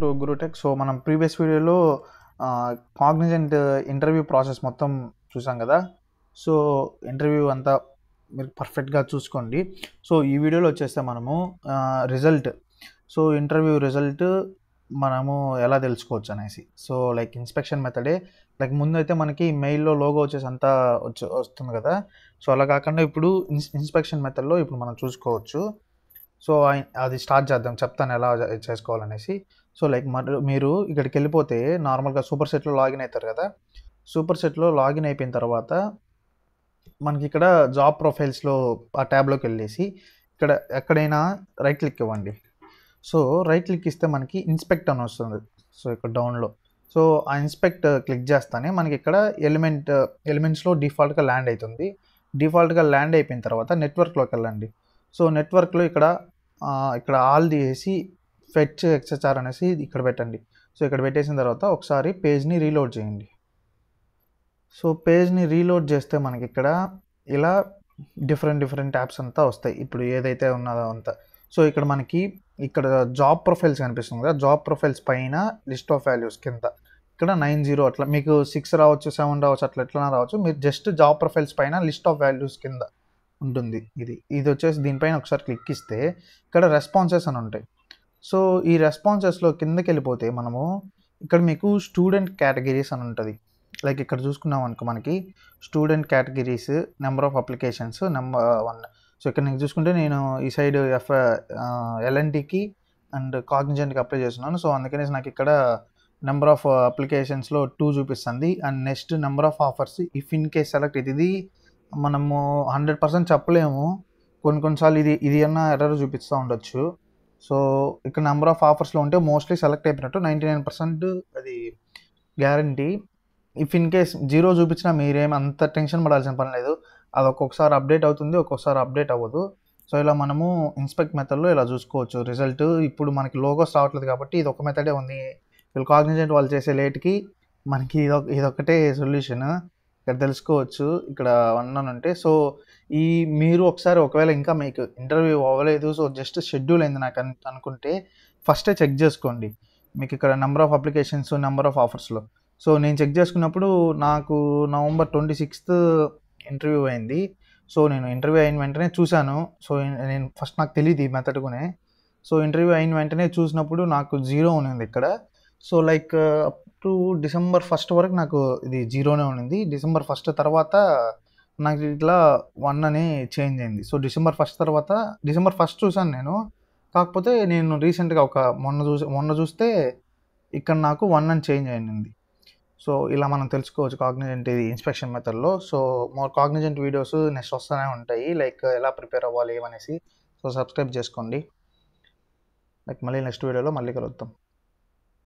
To గురుటెక్. So, మనం previous వీడియోలో Cognizant interview process మొత్తం చూసాం కదా! సో, ఇంటర్వ్యూ అంతా మీరు పర్ఫెక్ట్‌గా చూసుకోండి. సో, ఈ వీడియోలో వచ్చేస్తే మనము రిజల్ట్. సో, ఇంటర్వ్యూ రిజల్ట్ మనము ఎలా తెలుసుకోవచ్చు అనేసి. సో, లైక్ ఇన్స్పెక్షన్ మెథడే. లైక్ ముందైతే మనకి మెయిల్‌లో లోగో వచ్చేసి అంతా వస్తుంది కదా! సో, అలా కాకుండా ఇప్పుడు ఇన్స్పెక్షన్ మెథడ్‌లో ఇప్పుడు మనం చూసుకోవచ్చు. సో, అది స్టార్ట్ చేద్దాం. చెప్తాను ఎలా చేసుకోవాలనేసి. సో, లైక్ మీరు ఇక్కడికెళ్ళిపోతే నార్మల్‌గా సూపర్ సెట్‌లో లాగిన్ అయితారు కదా! సూపర్ సెట్‌లో లాగిన్ అయిపోయిన తర్వాత మనకిక్కడ జాబ్ ప్రొఫైల్స్‌లో ఆ ట్యాబ్‌లోకెళ్ళేసి ఇక్కడ ఎక్కడైనా రైట్ క్లిక్ ఇవ్వండి. సో, రైట్ క్లిక్ ఇస్తే మనకి ఇన్స్పెక్ట్ అని వస్తుంది. సో, ఇక్కడ డౌన్‌లో. సో, ఆ ఇన్స్పెక్ట్ క్లిక్ చేస్తానే మనకిక్కడ ఎలిమెంట్స్‌లో డిఫాల్ట్‌గా ల్యాండ్ అయితుంది. డిఫాల్ట్‌గా ల్యాండ్ అయిపోయిన తర్వాత నెట్వర్క్‌లోకెళ్ళండి. సో, నెట్వర్క్‌లో ఇక్కడ ఆల్ తీసేసి ఫెచ్ ఎక్స్‌హెచ్ఆర్ అనేసి ఇక్కడ పెట్టండి. సో, ఇక్కడ పెట్టేసిన తర్వాత ఒకసారి పేజ్‌ని రీలోడ్ చేయండి. సో, పేజ్‌ని రీలోడ్ చేస్తే మనకిక్కడ ఇలా డిఫరెంట్ ట్యాబ్స్ అంతా వస్తాయి. ఇప్పుడు ఏదైతే ఉన్నదో అంతా. సో, ఇక్కడ జాబ్ ప్రొఫైల్స్ కనిపిస్తుంది కదా! జాబ్ ప్రొఫైల్స్ పైన లిస్ట్ ఆఫ్ వాల్యూస్ కింద ఇక్కడ 90 అట్లా మీకు 6 రావచ్చు, 7 రావచ్చు, అట్లా ఎట్లైనా రావచ్చు. మీరు జస్ట్ జాబ్ ప్రొఫైల్స్ పైన లిస్ట్ ఆఫ్ వాల్యూస్ కింద ఉంటుంది ఇది వచ్చేసి దీనిపైన ఒకసారి క్లిక్ ఇస్తే ఇక్కడ రెస్పాన్సెస్ అని ఉంటాయి. సో, ఈ రెస్పాన్సెస్‌లో కిందకెళ్ళిపోతే మనము ఇక్కడ మీకు స్టూడెంట్ కేటగిరీస్ అని ఉంటది. లైక్ ఇక్కడ చూసుకున్నామనుకో మనకి student categories, number of applications, number 1. So, ఇక్కడ నేను చూసుకుంటే నేను ఈ సైడ్ ఎల్ఎన్టీకి అండ్ కాగ్నిజెంట్‌కి అప్లై చేస్తున్నాను. సో, అందుకనేసి నాకు ఇక్కడ నెంబర్ ఆఫ్ అప్లికేషన్స్‌లో 2 చూపిస్తుంది. And next number of offers if in case select ఇది మనము 100% చెప్పలేము. కొన్ని సార్లు ఇది అన్నా ఎర్రర్ చూపిస్తూ ఉండొచ్చు. సో, ఇక్కడ నెంబర్ ఆఫ్ ఆఫర్స్‌లో ఉంటే మోస్ట్‌లీ సెలెక్ట్ అయిపోయినట్టు. 99% అది గ్యారంటీ. ఇఫ్ ఇన్ కేస్ 0 చూపించినా మీరేమి అంత టెన్షన్ పడాల్సిన పని లేదు. అది ఒక్కొక్కసారి అప్డేట్ అవుతుంది, ఒక్కొక్కసారి అప్డేట్ అవ్వదు. సో, ఇలా మనము ఇన్స్పెక్ట్ మెథడ్‌లో ఇలా చూసుకోవచ్చు రిజల్ట్. ఇప్పుడు మనకి లోగోస్ రావట్లేదు కాబట్టి ఇదొక మెథడే ఉంది. వీళ్ళు కాగ్నిజెంట్ వాళ్ళు చేసే లేట్‌కి మనకి ఇదొక్కటే సొల్యూషన్. ఇక్కడ తెలుసుకోవచ్చు. ఇక్కడ 1 అని ఉంటే. సో, మీరు ఒకవేళ ఇంకా మీకు ఇంటర్వ్యూ అవ్వలేదు. సో, జస్ట్ షెడ్యూల్ అయింది నాకు అనుకుంటే ఫస్టే చెక్ చేసుకోండి. మీకు ఇక్కడ number of applications, number of ఆఫర్స్‌లో. సో, నేను చెక్ చేసుకున్నప్పుడు నాకు నవంబర్ 26థ్ ఇంటర్వ్యూ అయింది. సో, నేను ఇంటర్వ్యూ అయిన వెంటనే చూసాను. సో, నేను ఫస్ట్ నాకు తెలీదు ఈ మెథడ్ కూనే. సో, ఇంటర్వ్యూ అయిన వెంటనే చూసినప్పుడు నాకు 0 ఉన్నింది ఇక్కడ. So, like up to December 1 వరకు నాకు ఇది 0నే ఉన్నింది. డిసెంబర్ 1 తర్వాత నాకు ఇట్లా 1 అని చేంజ్ అయింది. సో, డిసెంబర్ 1 చూసాను నేను. కాకపోతే నేను రీసెంట్‌గా మొన్న చూస్తే ఇక్కడ నాకు 1 అని చేంజ్ అయింది. సో, ఇలా మనం తెలుసుకోవచ్చు కాగ్నిజెంట్ ఇది ఇన్స్పెక్షన్ మెథడ్‌లో. So, more Cognizant videos next వస్తూనే ఉంటాయి. లైక్ ఎలా ప్రిపేర్ అవ్వాలి ఏమనేసి. సో, సబ్స్క్రైబ్ చేసుకోండి. లైక్ మళ్ళీ నెక్స్ట్ వీడియోలో మళ్ళీ కలుద్దాం.